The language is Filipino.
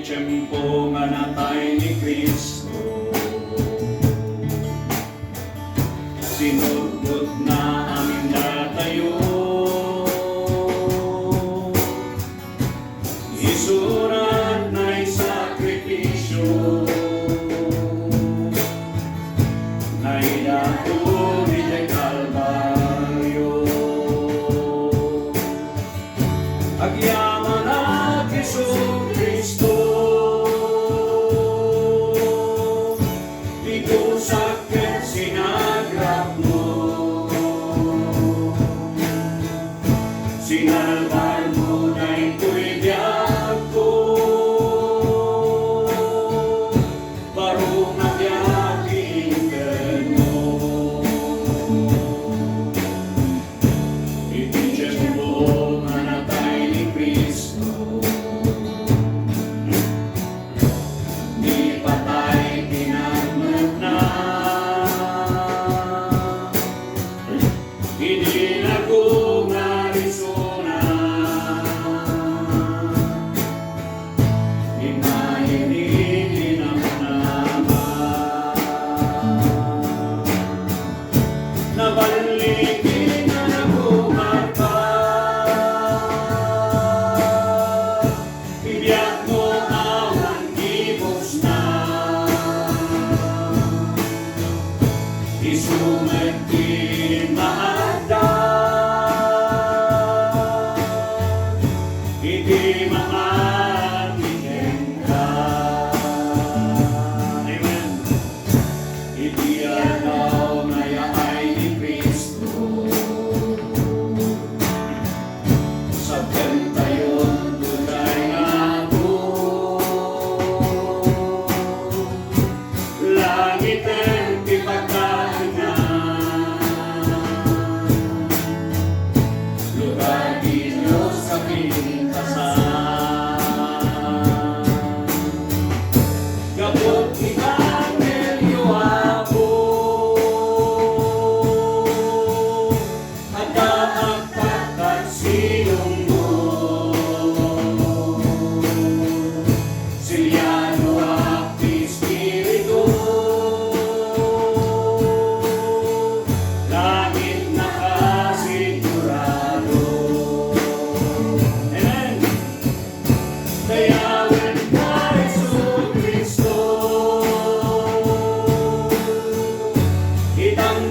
tiyempo nga natay ni Kristo, sinugod na aming natayo. Isurat na'y sakripisyo, na'y dato ni Kalbaryo. Agyaman at Jesús Cristo, ito sakit sinagrap mo, sinalbar mo na ito'y biyag ko, barong na biyagin mo. Itiyempo mo nga natay ni Kristo, di patay tinagmat na, hindi na ko narisuna, hinahinili na manama, nabalikin na nabuhat ka, ibiyak mo awan gibos na, isumagin maada, hindi mamatigyan ka. Amen. Hindi alaw na yaay ni Kristo, sa pentayon tunay nga ako, langit ang ipagkahingan, lugar di Diyos sa pintasan, gabot Evangelyo ako, at dapat silong mo, Siliano at Espiritu, langit nakasigurado. Amen. Dayawin ka, Jesús Cristo, itang